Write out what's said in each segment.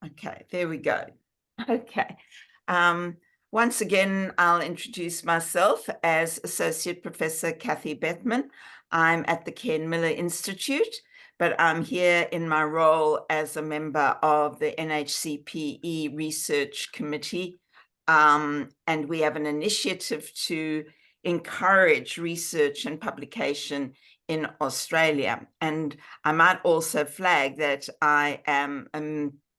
Okay, there we go. Okay. Once again, I'll introduce myself as Associate Professor Cathy Bettman. I'm at the Ken Miller Institute, but I'm here in my role as a member of the NHCPE Research Committee. And we have an initiative to encourage research and publication in Australia. And I might also flag that I am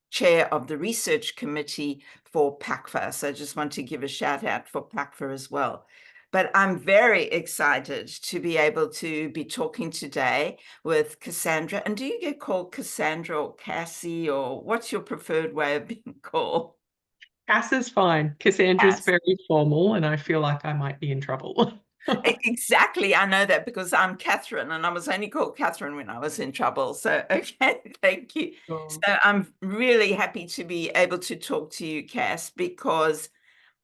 chair of the research committee for PACFA. So I just want to give a shout out for PACFA as well. But I'm very excited to be able to be talking today with Cassandra. And do you get called Cassandra or Cassie, or what's your preferred way of being called? Cass is fine. Cassandra's Cass. very formal, and I feel like I might be in trouble. Exactly. I know that because I'm Catherine, and I was only called Catherine when I was in trouble. So, okay, thank you. Sure. So I'm really happy to be able to talk to you, Cass, because,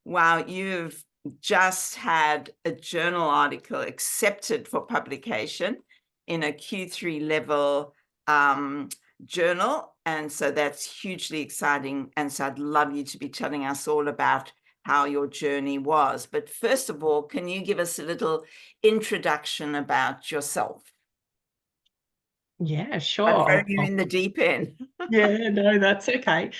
wow, you've just had a journal article accepted for publication in a Q3 level journal. And so that's hugely exciting. And so I'd love you to be telling us all about how your journey was. But first of all, can you give us a little introduction about yourself? Yeah, sure. I've thrown you in the deep end. Yeah, no, that's okay.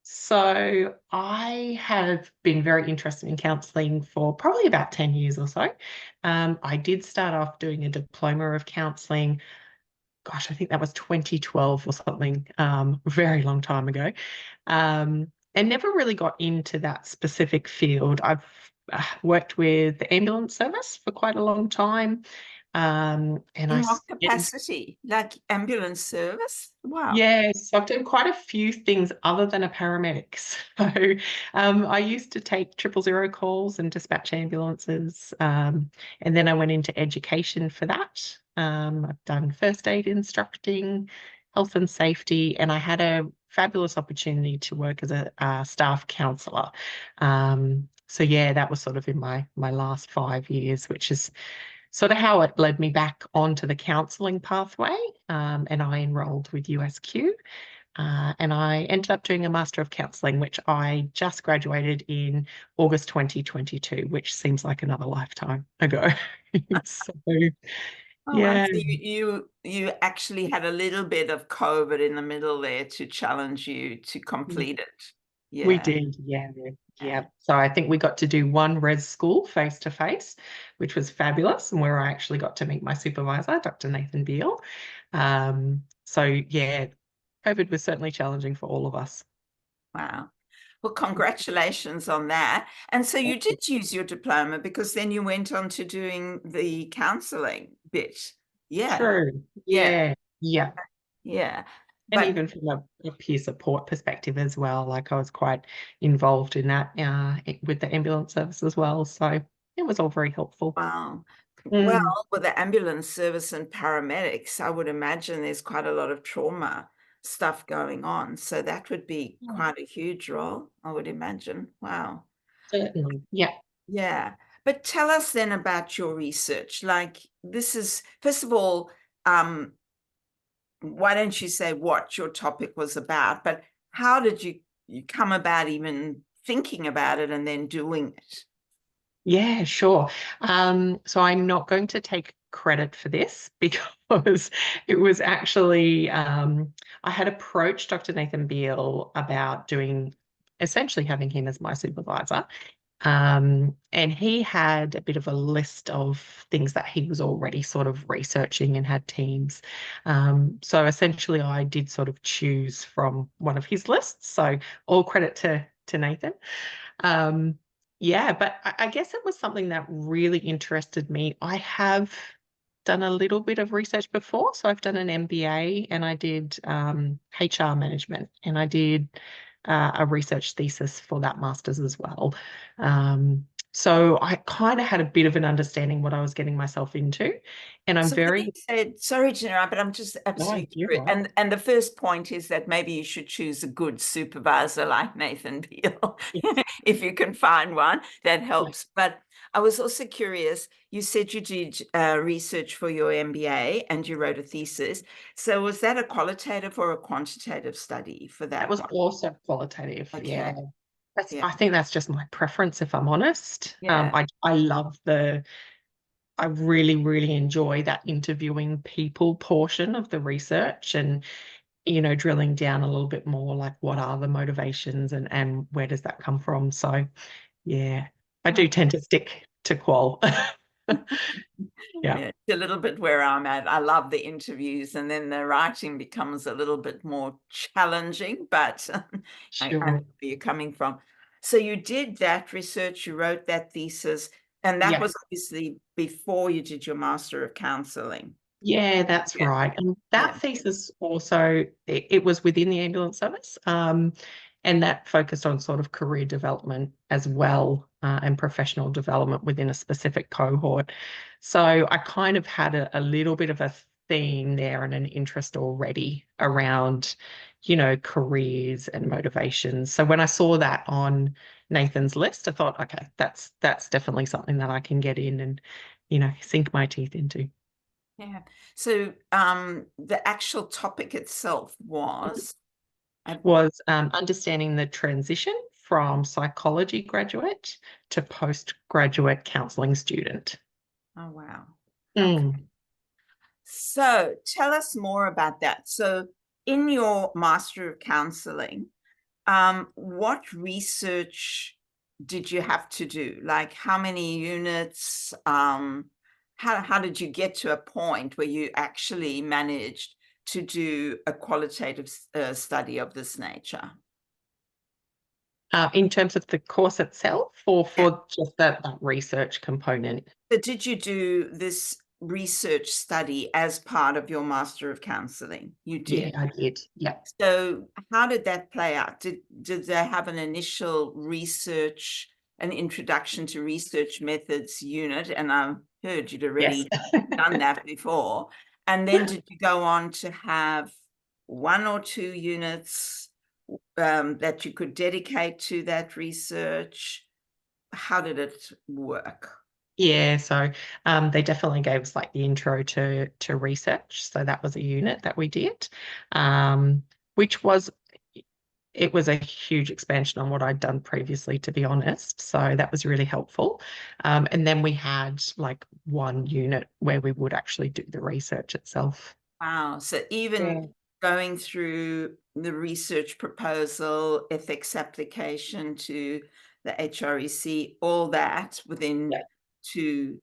So I have been very interested in counselling for probably about 10 years or so. I did start off doing a diploma of counselling. Gosh, I think that was 2012 or something, very long time ago. And never really got into that specific field. I've worked with the ambulance service for quite a long time. And In what capacity? Like ambulance service? Wow. yes, I've done quite a few things other than a paramedic. So I used to take 000 calls and dispatch ambulances. And then I went into education for that. I've done first aid instructing, health and safety, and I had a fabulous opportunity to work as a staff counsellor. So yeah, that was sort of in my last 5 years, which is sort of how it led me back onto the counselling pathway. And I enrolled with USQ. And I ended up doing a Master of Counselling, which I just graduated in August 2022, which seems like another lifetime ago. So, Oh, I yeah. see. You actually had a little bit of COVID in the middle there to challenge you to complete it. We Yeah. did, yeah, Yeah. yeah. So I think we got to do one res school face to face, which was fabulous, and where I actually got to meet my supervisor, Dr. Nathan Beale. So yeah, COVID was certainly challenging for all of us. Wow. Well, congratulations on that. And so you did use your diploma because then you went on to doing the counseling bit. Yeah. True. Yeah. Yeah, yeah. Yeah. And But even from a peer support perspective as well, like I was quite involved in that with the ambulance service as well. So it was all very helpful. wow. Well, Mm. with the ambulance service and paramedics, I would imagine there's quite a lot of trauma stuff going on. So that would be quite a huge role, I would imagine. Wow. Certainly. Yeah. Yeah. But tell us then about your research. Like this is, first of all, um, why don't you say what your topic was about, but how did you come about even thinking about it and then doing it? Yeah, sure. So I'm not going to take credit for this because it was actually I had approached Dr. Nathan Beale about doing essentially having him as my supervisor. And he had a bit of a list of things that he was already sort of researching and had teams. So essentially I did sort of choose from one of his lists. So all credit to Nathan. Um, yeah, but I guess it was something that really interested me. I have done a little bit of research before. So I've done an MBA and I did HR management and I did a research thesis for that master's as well. So I kind of had a bit of an understanding what I was getting myself into. And I'm So when you very, said, sorry to interrupt, but I'm just no, absolutely you're curious. right. And the first point is that maybe you should choose a good supervisor like Nathan Beale, Yes. if you can find one that Yeah. helps. But I was also curious, you said you did research for your MBA and you wrote a thesis. So was that a qualitative or a quantitative study for That that was one? also qualitative. Yeah. Okay. Yeah. I think that's just my preference, if I'm honest. Yeah. I really, really enjoy that interviewing people portion of the research and, drilling down a little bit more like what are the motivations and where does that come from? So yeah, I do Okay. tend to stick to qual. Yeah, Yeah, it's a little bit where I'm at. I love the interviews, and then the writing becomes a little bit more challenging, but I know where sure. you're coming from. So you did that research, you wrote that thesis, and that Yeah. was obviously before you did your Master of Counselling. Yeah, that's Yeah, right. And yeah. that thesis also, it was within the ambulance service, and that focused on sort of career development as well, and professional development within a specific cohort. So I kind of had a little bit of a theme there and an interest already around, careers and motivations. So when I saw that on Nathan's list, I thought, okay, that's definitely something that I can get in and, sink my teeth into. Yeah. So the actual topic itself was, I, Was understanding the transition from psychology graduate to postgraduate counselling student. oh wow. Okay. Mm. So tell us more about that. So in your Master of Counseling, what research did you have to do? Like how many units? How did you get to a point where you actually managed to do a qualitative study of this nature? In terms of the course itself, or for just that research component? So did you do this research study as part of your Master of Counseling? You Yeah, did. I did. Yeah. So how did that play out? Did they have an initial research, an introduction to research methods unit? And I've heard you'd Yes. already done that before. And then did you go on to have one or two units that you could dedicate to that research? How did it work? Yeah, so they definitely gave us like the intro to research. So that was a unit that we did, um, which was it was a huge expansion on what I'd done previously, to be honest. So that was really helpful. And then we had like one unit where we would actually do the research itself. Wow. So even Yeah. going through the research proposal, ethics application to the HREC, all that within Yeah. two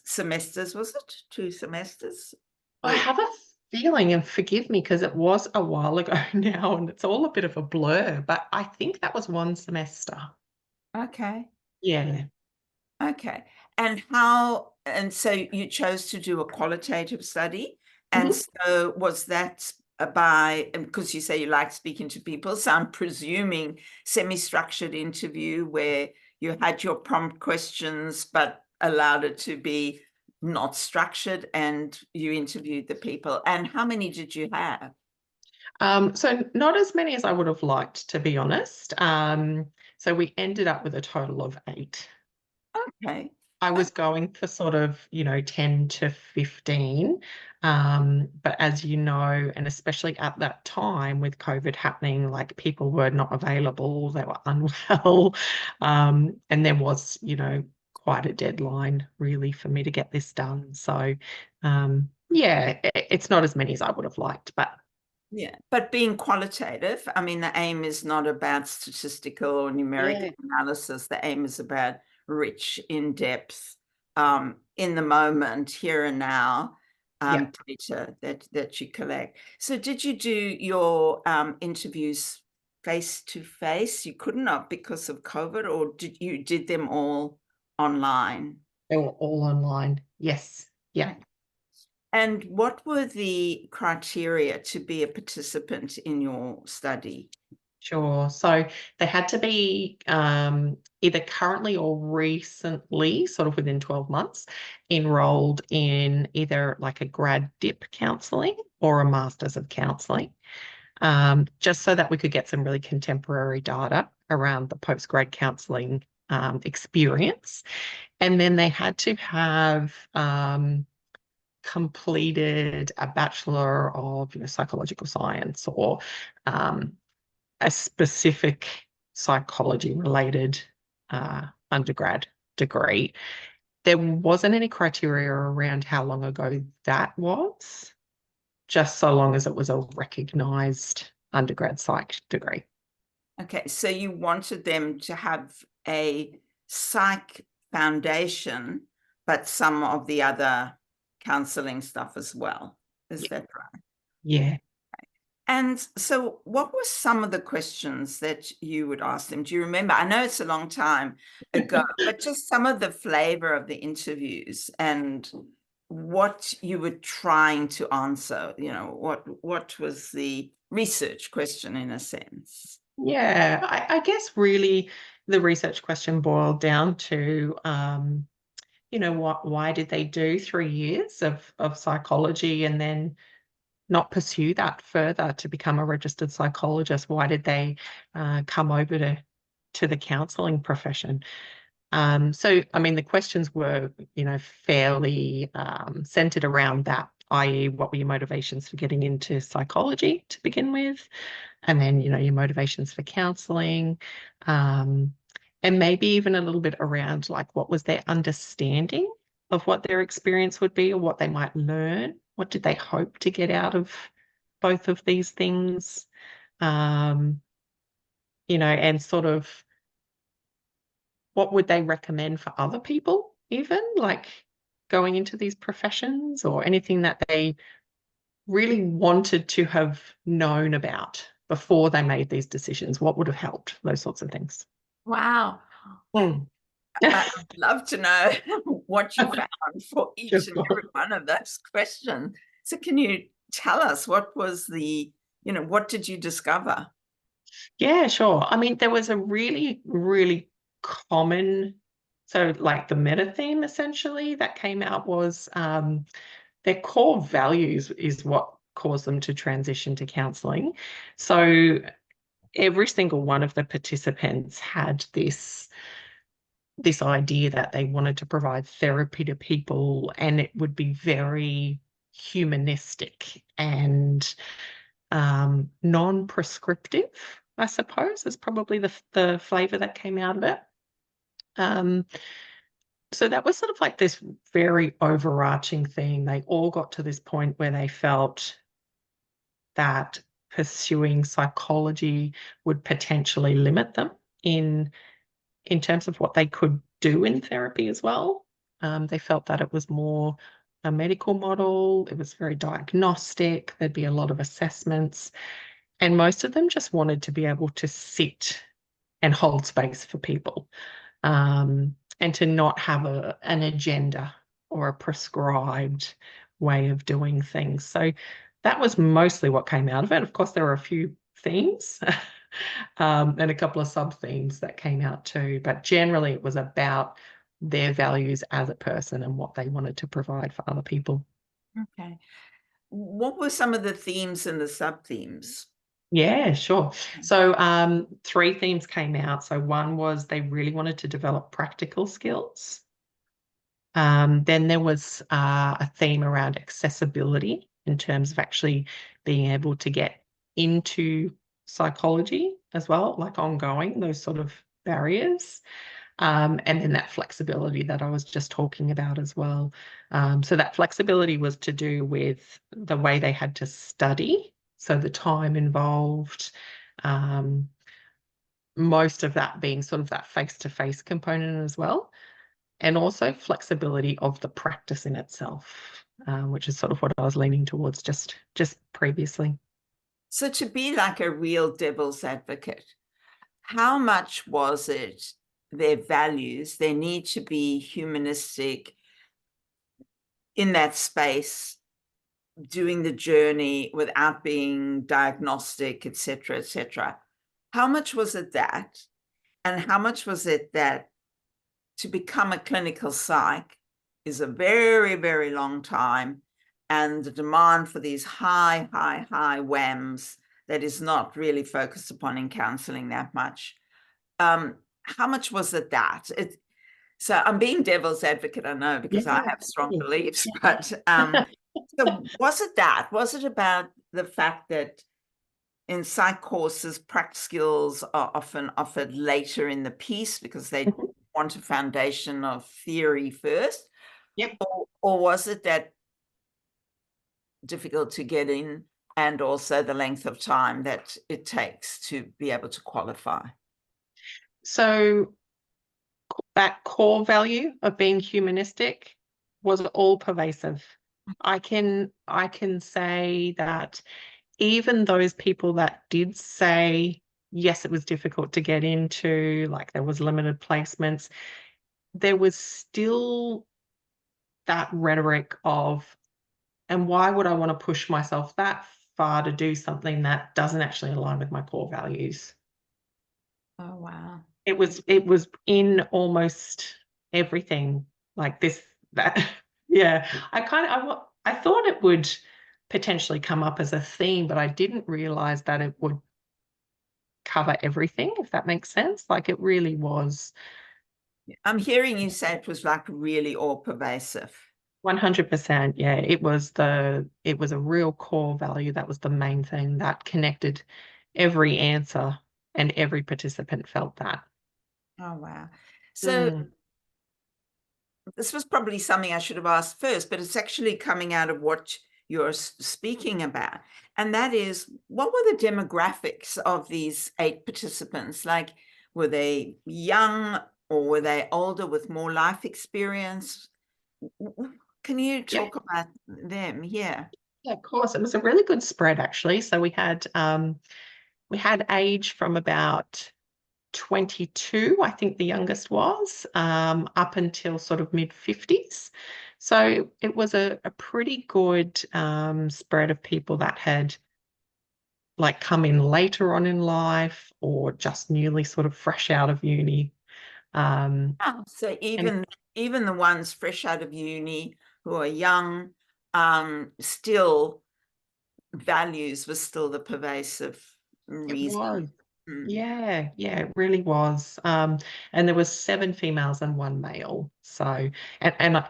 semesters, was it? 2 semesters? I Or have a feeling, and forgive me because it was a while ago now, and it's all a bit of a blur, but I think that was one semester. okay. Yeah. Okay. And so you chose to do a qualitative study. And Mhm. so was that because you say you like speaking to people, so I'm presuming semi-structured interview where you had your prompt questions, but allowed it to be not structured and you interviewed the people. And how many did you have? So not as many as I would have liked, to be honest. So we ended up with a total of 8. Okay. I was going for sort of, 10 to 15. But as you know, and especially at that time with COVID happening, like people were not available, they were unwell. And there was, quite a deadline really for me to get this done. So, yeah, it's not as many as I would have liked, but Yeah, but being qualitative, I mean, the aim is not about statistical or numerical yeah, analysis. The aim is about rich, in-depth, in the moment, here and now, yeah. data that you collect. So did you do your interviews face to face? You couldn't have because of COVID, or did them all online? They were all online. Yes. Yeah. And what were the criteria to be a participant in your study? Sure. So they had to be either currently or recently, sort of within 12 months, enrolled in either like a grad dip counselling or a master's of counselling, just so that we could get some really contemporary data around the postgrad counselling experience. And then they had to have completed a Bachelor of Psychological Science or a specific psychology-related undergrad degree. There wasn't any criteria around how long ago that was, just so long as it was a recognised undergrad psych degree. Okay, so you wanted them to have a psych foundation, but some of the other counselling stuff as well. Is that right? Yeah. And so what were some of the questions that you would ask them? Do you remember? I know it's a long time ago, but just some of the flavor of the interviews and what you were trying to answer, what was the research question in a sense? Yeah, I guess really the research question boiled down to, why did they do 3 years of psychology and then not pursue that further to become a registered psychologist? Why did they come over to the counselling profession? So, I mean, the questions were, fairly centered around that, i.e., what were your motivations for getting into psychology to begin with? And then, your motivations for counselling, and maybe even a little bit around like what was their understanding of what their experience would be or what they might learn. What did they hope to get out of both of these things? And sort of what would they recommend for other people, even like going into these professions, or anything that they really wanted to have known about before they made these decisions? What would have helped? Those sorts of things. Wow. Mm. I'd love to know what you found for each and Sure. every one of those questions. So can you tell us what was what did you discover? Yeah, sure. I mean, there was a really, really common, so like the meta theme essentially that came out was their core values is what caused them to transition to counselling. So every single one of the participants had this idea that they wanted to provide therapy to people, and it would be very humanistic and non-prescriptive, I suppose, is probably the flavor that came out of it. So that was sort of like this very overarching theme. They all got to this point where they felt that pursuing psychology would potentially limit them in terms of what they could do in therapy as well. They felt that it was more a medical model. It was very diagnostic. There'd be a lot of assessments. And most of them just wanted to be able to sit and hold space for people, and to not have an agenda or a prescribed way of doing things. So that was mostly what came out of it. Of course, there were a few themes and a couple of sub-themes that came out too, but generally it was about their values as a person and what they wanted to provide for other people. Okay. What were some of the themes and the sub-themes? Yeah, sure. So 3 themes came out. So one was they really wanted to develop practical skills. Then there was a theme around accessibility in terms of actually being able to get into psychology as well, like ongoing, those sort of barriers. And then that flexibility that I was just talking about as well. So that flexibility was to do with the way they had to study, so the time involved, most of that being sort of that face-to-face component as well, and also flexibility of the practice in itself, which is sort of what I was leaning towards just previously. So to be like a real devil's advocate, how much was it their values, their need to be humanistic in that space, doing the journey without being diagnostic, et cetera, how much was it that? And how much was it that to become a clinical psych is a very, very long time, and the demand for these high WAMs that is not really focused upon in counseling that much. How much was it that? So I'm being devil's advocate, I know, because I have strong beliefs, but so was it about the fact that in psych courses, practice skills are often offered later in the piece because they want a foundation of theory first? Yep. Or was it that difficult to get in and also the length of time that it takes to be able to qualify? So that core value of being humanistic was all pervasive. I can say that even those people that did say, yes, it was difficult to get into, like there was limited placements, there was still that rhetoric of, and why would I want to push myself that far to do something that doesn't actually align with my core values? Oh, wow. It was in almost everything, like this, that. Yeah. I thought it would potentially come up as a theme, but I didn't realize that it would cover everything, if that makes sense. Like it really was. I'm hearing you say it was like really all pervasive. 100%. Yeah, it was a real core value. That was the main thing that connected every answer, and every participant felt that. Oh, wow. So Mm. this was probably something I should have asked first, but it's actually coming out of what you're speaking about. And that is, what were the demographics of these 8 participants? Like, were they young or were they older with more life experience? Can you Yeah, talk about them? Yeah. yeah, of course. It was a really good spread, actually. So we had age from about 22, I think the youngest was, up until sort of mid-50s. So it was a pretty good spread of people that had like come in later on in life or just newly sort of fresh out of uni. Oh, so And even the ones fresh out of uni who are young, still values was still the pervasive it reason. was. Mm. Yeah, yeah, it really was. And there was 7 females and 1 male. So,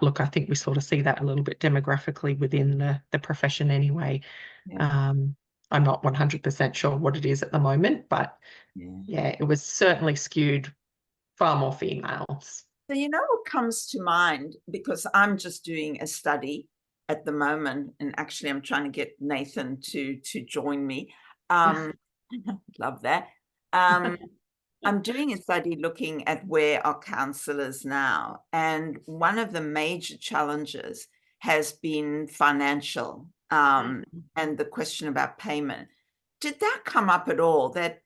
look, I think we sort of see that a little bit demographically within the profession anyway. Yeah, Um, I'm not 100% sure what it is at the moment, but yeah. yeah, it was certainly skewed far more females. So you know what comes to mind, because I'm just doing a study at the moment, and actually I'm trying to get Nathan to join me. Um, love that. I'm doing a study looking at where are counselors now, and one of the major challenges has been financial, and the question about payment. Did that come up at all? That,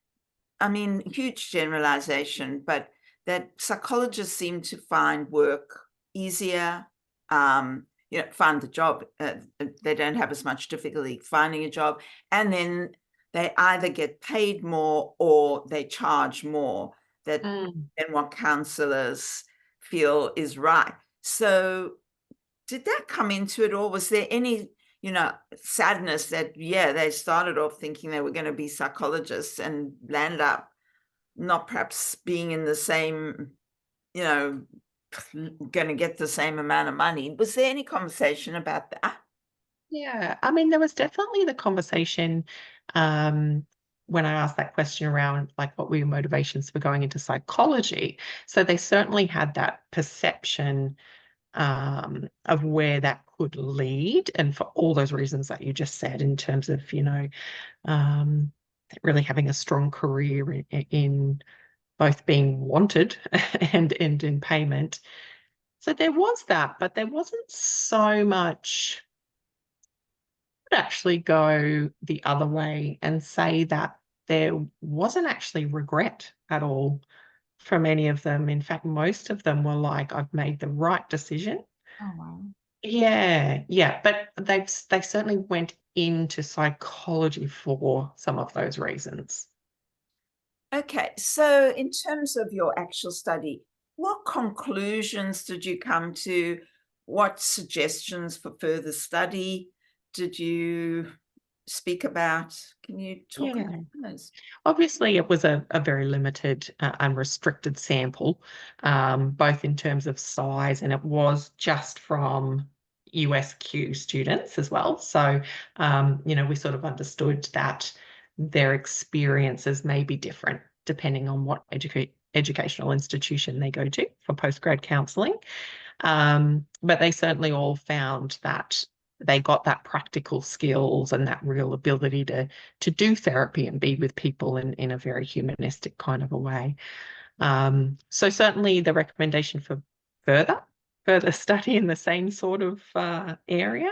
I mean, huge generalization, but that psychologists seem to find work easier, find the job. They don't have as much difficulty finding a job. And then they either get paid more or they charge more than Mm. what counselors feel is right. So did that come into it, or was there any, sadness that, yeah, they started off thinking they were going to be psychologists and land up not perhaps being in the same, you know, going to get the same amount of money? Was there any conversation about that? Yeah, I mean, there was definitely the conversation when I asked that question around like what were your motivations for going into psychology. So they certainly had that perception of where that could lead, and for all those reasons that you just said, in terms of, um, really having a strong career in both being wanted and in payment. So there was that, but there wasn't so much actually go the other way and say that there wasn't actually regret at all from any of them. In fact, most of them were like, I've made the right decision. Oh, wow. Yeah, yeah, but they certainly went into psychology for some of those reasons. Okay, so in terms of your actual study, what conclusions did you come to? What suggestions for further study did you speak about? Can you talk Yeah. about those? Obviously, it was a very limited, unrestricted sample, both in terms of size, and it was just from USQ students as well. So, we sort of understood that their experiences may be different depending on what educational institution they go to for postgrad counselling. But they certainly all found that they got that practical skills and that real ability to do therapy and be with people in a very humanistic kind of a way. So certainly the recommendation for further study in the same sort of area,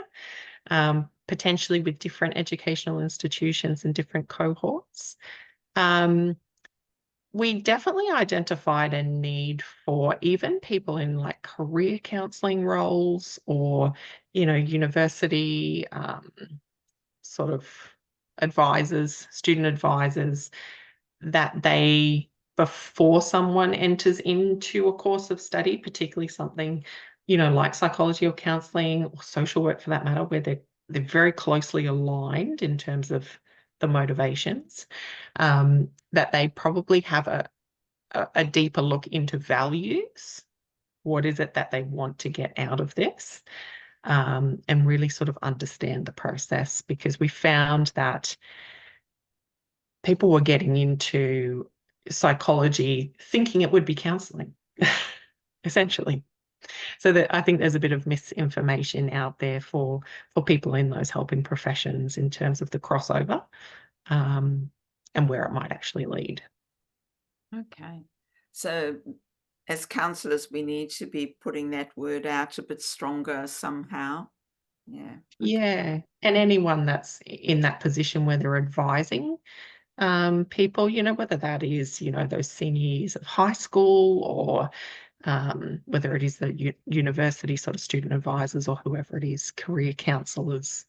potentially with different educational institutions and different cohorts. We definitely identified a need for even people in like career counselling roles or, university sort of advisors, student advisors, that they, before someone enters into a course of study, particularly something, like psychology or counselling or social work for that matter, where they're very closely aligned in terms of the motivations, that they probably have a deeper look into values. What is it that they want to get out of this? And really sort of understand the process, because we found that people were getting into psychology thinking it would be counselling, essentially. So that I think there's a bit of misinformation out there for people in those helping professions in terms of the crossover, and where it might actually lead. Okay. So as counsellors, we need to be putting that word out a bit stronger somehow. Yeah. Okay. Yeah. And anyone that's in that position where they're advising people, whether that is, those senior years of high school or whether it is the university sort of student advisors or whoever it is, career counsellors,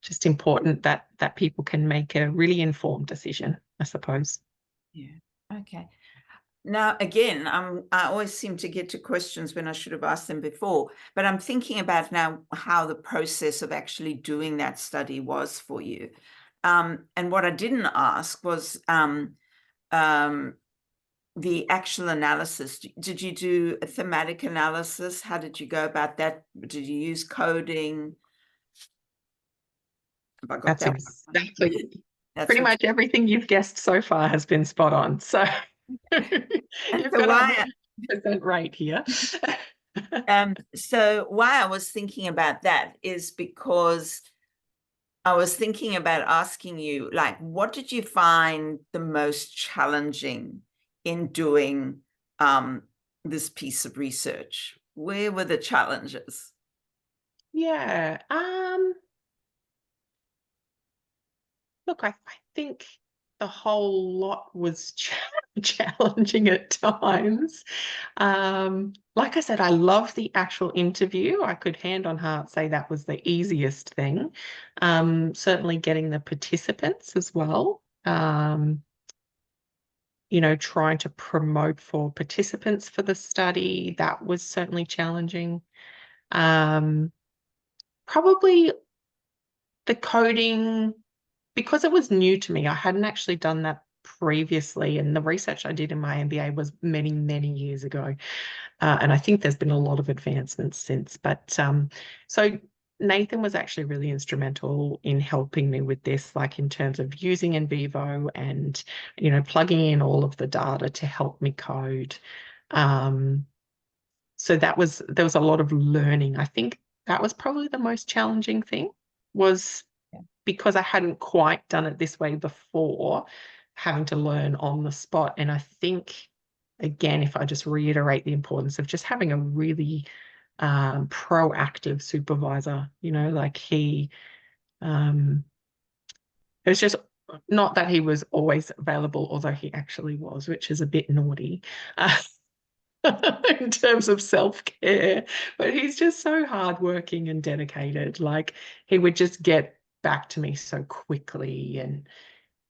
just important that people can make a really informed decision, I suppose. Yeah. Okay. Now, again, I always seem to get to questions when I should have asked them before, but I'm thinking about now how the process of actually doing that study was for you. And what I didn't ask was the actual analysis. Did you do a thematic analysis? How did you go about that? Did you use coding? Have I got That's that one? exactly That's pretty what much everything you've guessed so far has been spot on. So and you've so got a why 100% right here. so why I was thinking about that is because I was thinking about asking you, like, what did you find the most challenging in doing this piece of research? Where were the challenges? Yeah. Look, I think the whole lot was challenging at times. Like I said, I love the actual interview. I could hand on heart say that was the easiest thing. Certainly getting the participants as well. Trying to promote for participants for the study, that was certainly challenging. Probably the coding, because it was new to me. I hadn't actually done that previously, and the research I did in my MBA was many, many years ago. And I think there's been a lot of advancements since. But so Nathan was actually really instrumental in helping me with this, like in terms of using in vivo and, plugging in all of the data to help me code. So there was a lot of learning. I think that was probably the most challenging thing, was because I hadn't quite done it this way before, having to learn on the spot. And I think, again, if I just reiterate the importance of just having a really proactive supervisor, like it was just not that he was always available, although he actually was, which is a bit naughty. In terms of self-care, but he's just so hardworking and dedicated. Like, he would just get back to me so quickly and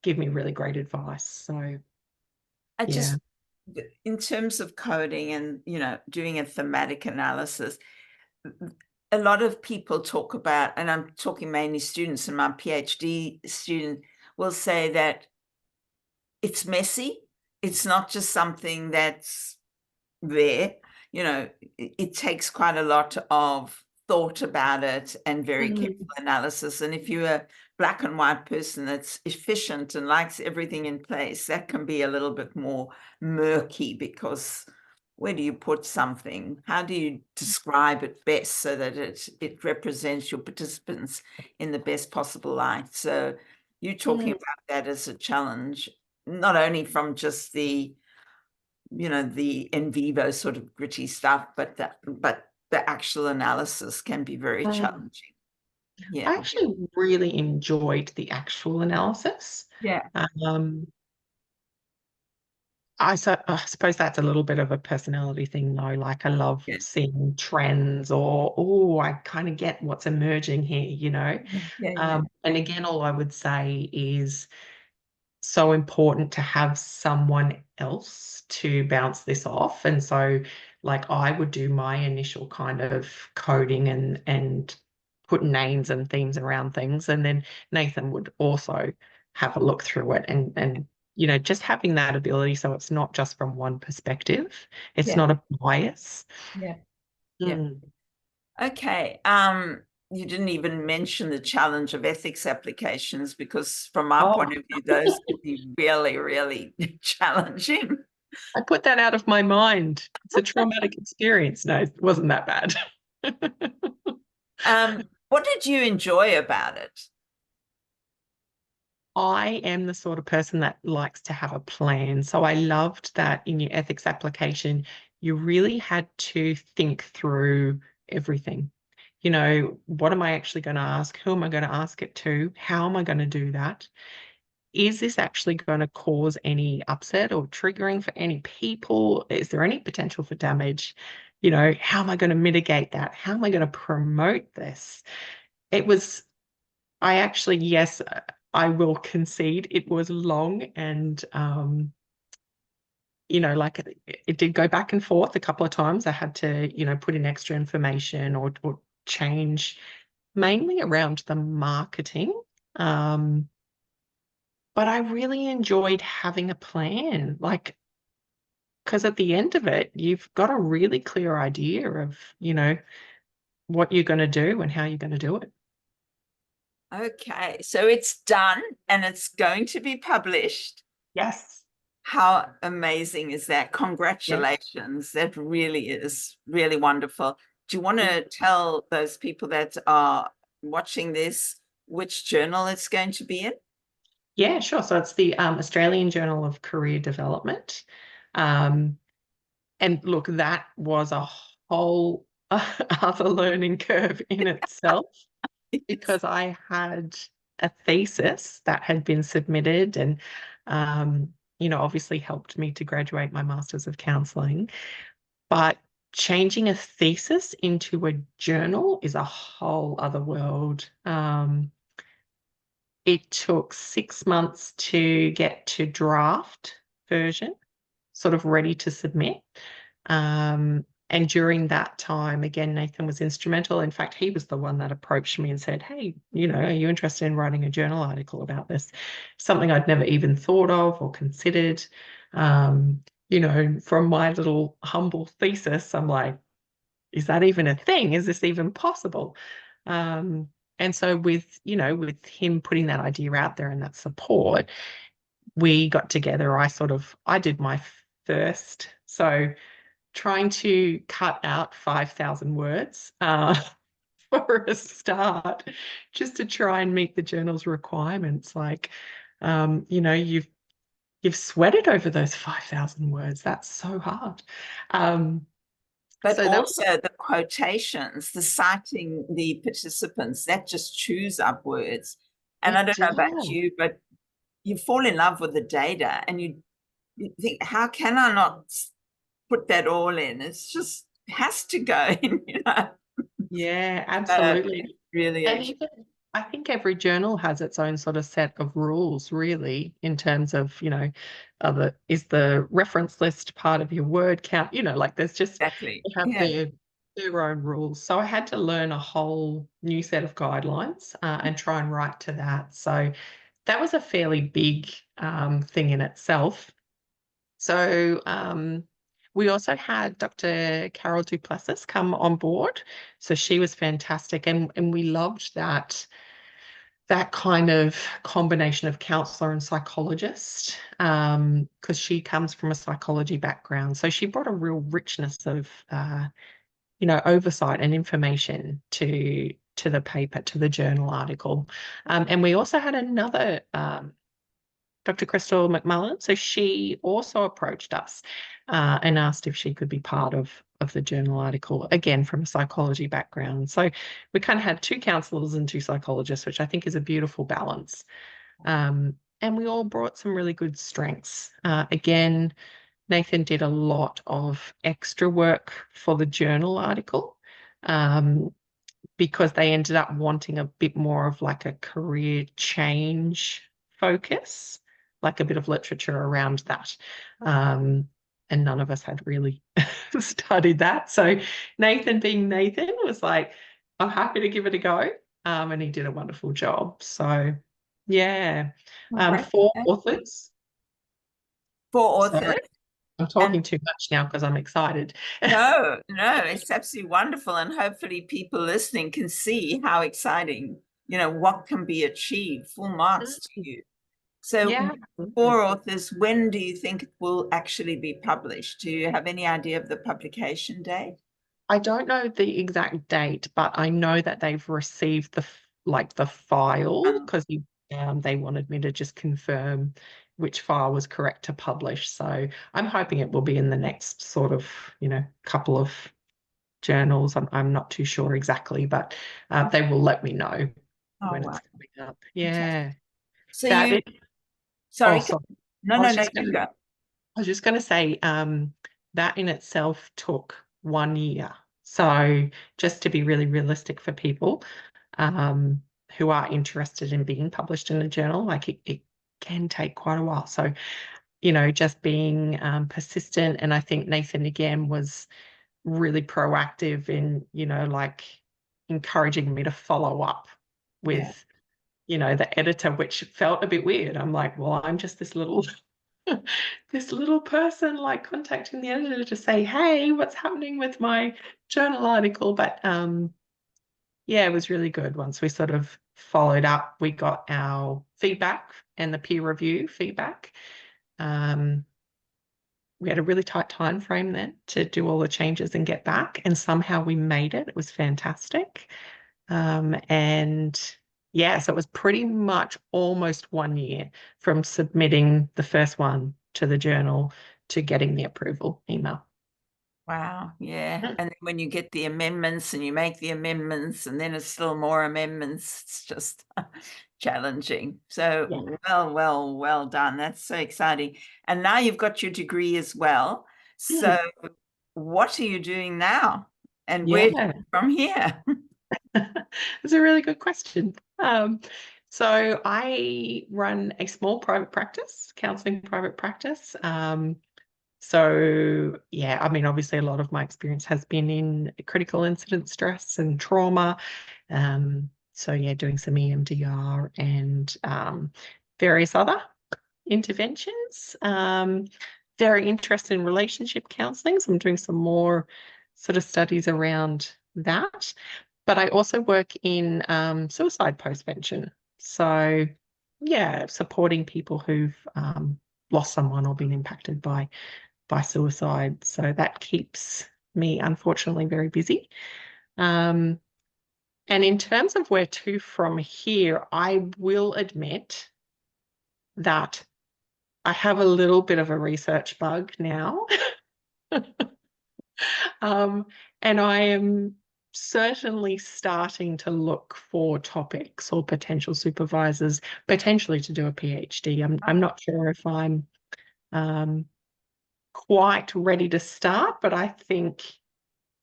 give me really great advice. So I yeah. just, in terms of coding and, doing a thematic analysis, a lot of people talk about, and I'm talking mainly students, and my PhD student will say that it's messy. It's not just something that's there. It takes quite a lot of thought about it and very careful analysis. And if you're a black and white person that's efficient and likes everything in place, that can be a little bit more murky, because where do you put something? How do you describe it best so that it represents your participants in the best possible light? So you're talking about that as a challenge, not only from just the in vivo sort of gritty stuff, but the actual analysis can be very challenging. I Yeah. actually really enjoyed the actual analysis. Yeah. I suppose that's a little bit of a personality thing, though. Like, I love Yeah. seeing trends, or, oh, I kind of get what's emerging here. Yeah. And again, all I would say is so important to have someone else to bounce this off. And so, like, I would do my initial kind of coding and put names and themes around things, and then Nathan would also have a look through it, and just having that ability, so it's not just from one perspective, it's Yeah. not a bias. Yeah. Yeah. Mm. Okay. You didn't even mention the challenge of ethics applications, because from my Oh, point of view, those could be really, really challenging. I put that out of my mind. It's a traumatic experience. No, it wasn't that bad. What did you enjoy about it? I am the sort of person that likes to have a plan. So I loved that in your ethics application, you really had to think through everything. What am I actually going to ask? Who am I going to ask it to? How am I going to do that? Is this actually going to cause any upset or triggering for any people? Is there any potential for damage? How am I going to mitigate that? How am I going to promote this? It was I actually, yes, I will concede it was long, and like, it did go back and forth a couple of times. I had to, put in extra information, or change, mainly around the marketing. But I really enjoyed having a plan, like, because at the end of it, you've got a really clear idea of, what you're going to do and how you're going to do it. Okay, so it's done and it's going to be published. Yes. How amazing is that? Yeah. Congratulations. That really is really wonderful. Do you want to tell those people that are watching this which journal it's going to be in? Yeah, sure. So it's the Australian Journal of Career Development. Um, and look, that was a whole other learning curve in itself, because I had a thesis that had been submitted, and obviously helped me to graduate my Masters of Counselling. But changing a thesis into a journal is a whole other world. It took 6 months to get to draft version, sort of ready to submit. And during that time, again, Nathan was instrumental. In fact, he was the one that approached me and said, hey, are you interested in writing a journal article about this? Something I'd never even thought of or considered. From my little humble thesis, I'm like, is that even a thing? Is this even possible? And so with him putting that idea out there and that support, we got together. I did my first. So trying to cut out 5,000 words for a start, just to try and meet the journal's requirements. Like, you've sweated over those 5,000 words. That's so hard. But So that also the quotations, the citing the participants, that just chews up words. And I it don't know about does. you, but you fall in love with the data and you think, how can I not put that all in? It's just has to go in. Yeah, It's absolutely. really And actually. even I think every journal has its own sort of set of rules, really, in terms of, is the reference list part of your word count? Like, there's just, Exactly. you have Yeah. their own rules. So I had to learn a whole new set of guidelines and try and write to that. So that was a fairly big thing in itself. So we also had Dr. Carol Duplessis come on board. So she was fantastic. And we loved that kind of combination of counselor and psychologist, because she comes from a psychology background. So she brought a real richness of, oversight and information to the paper, to the journal article. And we also had another Dr. Crystal McMullen. So she also approached us and asked if she could be part of the journal article, again, from a psychology background. So we kind of had 2 counsellors and 2 psychologists, which I think is a beautiful balance. And we all brought some really good strengths. Again, Nathan did a lot of extra work for the journal article because they ended up wanting a bit more of like a career change focus, like a bit of literature around that. And none of us had really studied that. So Nathan, being Nathan, was like, I'm happy to give it a go. And he did a wonderful job. So yeah, Right. 4 authors. 4 Sorry, authors. I'm talking too much now because I'm excited. No, it's absolutely wonderful. And hopefully people listening can see how exciting, what can be achieved, full marks to you. So Yeah. 4 authors, when do you think it will actually be published? Do you have any idea of the publication date? I don't know the exact date, but I know that they've received the file because they wanted me to just confirm which file was correct to publish. So I'm hoping it will be in the next sort of, couple of journals. I'm not too sure exactly, but they will let me know Oh, when wow. it's coming up. Yeah. So That you, is, sorry, sorry. no, I was no, just you going go. I was just going to say that in itself took 1 year. So just to be really realistic for people who are interested in being published in a journal, like it can take quite a while. So, just being persistent. And I think Nathan, again, was really proactive in, like encouraging me to follow up Yeah. with, the editor, which felt a bit weird. I'm like, well, I'm just this little person like contacting the editor to say, hey, what's happening with my journal article? But yeah, it was really good. Once we sort of followed up, we got our feedback and the peer review feedback. We had a really tight time frame then to do all the changes and get back, and somehow we made it. It was fantastic. And yeah, so it was pretty much almost 1 year from submitting the first one to the journal to getting the approval email. Wow. Yeah. And then when you get the amendments and you make the amendments and then it's still more amendments, it's just challenging. So Yeah. well done. That's so exciting. And now you've got your degree as well. So what are you doing now? And where Yeah. from here? That's a really good question. So I run a small private practice, counselling private practice. So yeah, I mean, obviously a lot of my experience has been in critical incident stress and trauma. So yeah, doing some EMDR and various other interventions. Very interested in relationship counselling, so I'm doing some more sort of studies around that. But I also work in suicide postvention. So yeah, supporting people who've lost someone or been impacted by suicide. So that keeps me, unfortunately, very busy. And in terms of where to from here, I will admit that I have a little bit of a research bug now. And I am certainly starting to look for topics or potential supervisors, potentially to do a PhD. I'm not sure if I'm quite ready to start, but I think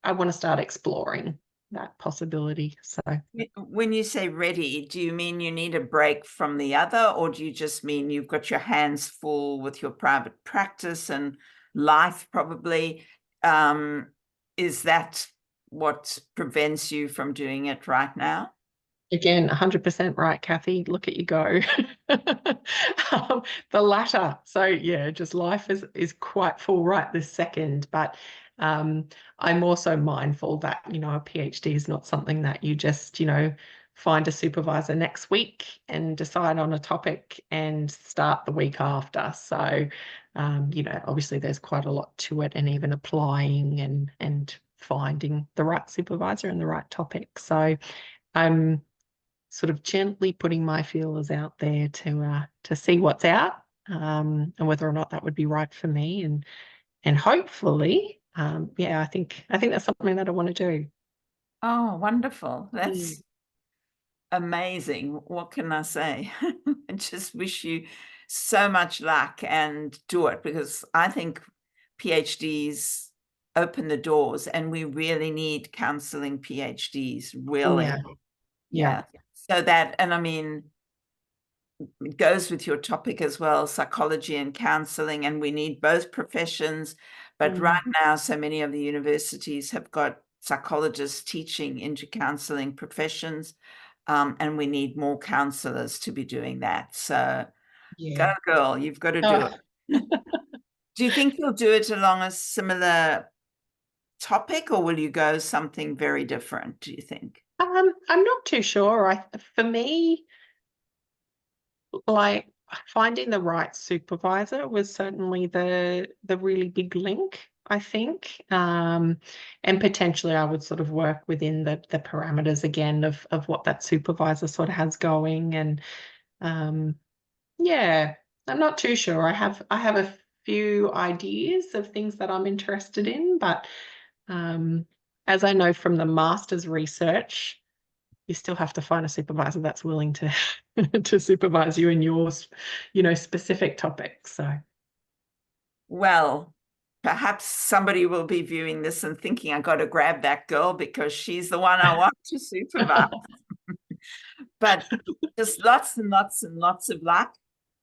I want to start exploring that possibility. So When you say ready, do you mean you need a break from the other, or do you just mean you've got your hands full with your private practice and life probably? Is that what prevents you from doing it right now? Again, 100% right, Kathy. Look at you go. The latter. So yeah, just life is quite full right this second. But I'm also mindful that, a PhD is not something that you just, find a supervisor next week and decide on a topic and start the week after. So, obviously there's quite a lot to it, and even applying and finding the right supervisor and the right topic. So I'm sort of gently putting my feelers out there to see what's out, and whether or not that would be right for me, and hopefully, I think that's something that I want to do. Oh, wonderful. Mm. That's amazing. What can I say? I just wish you so much luck and do it, because I think PhDs open the doors and we really need counseling PhDs, really. Yeah, yeah, Yeah. So that, and I mean, it goes with your topic as well, psychology and counseling, and we need both professions. But right now, so many of the universities have got psychologists teaching into counseling professions, and we need more counselors to be doing that. So go, yeah. girl, you've got to do Oh, it. Do you think you'll do it along a similar topic, or will you go something very different, do you think? I'm not too sure. For me, like, finding the right supervisor was certainly the really big link, I think. And potentially I would sort of work within the parameters again of what that supervisor sort of has going. And yeah, I'm not too sure. I have a few ideas of things that I'm interested in, but as I know from the master's research, you still have to find a supervisor that's willing to to supervise you in your, specific topics. So Well, perhaps somebody will be viewing this and thinking, I got to grab that girl because she's the one I want to supervise. But just lots and lots and lots of luck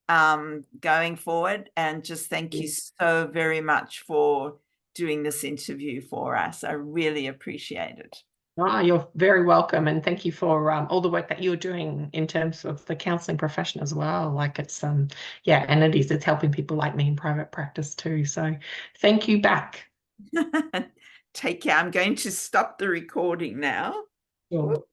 going forward. And just thank you so very much for doing this interview for us. I really appreciate it. You're very welcome, and thank you for all the work that you're doing in terms of the counselling profession as well. Like, it's and it's helping people like me in private practice too. So thank you back. Take care. I'm going to stop the recording now. Sure.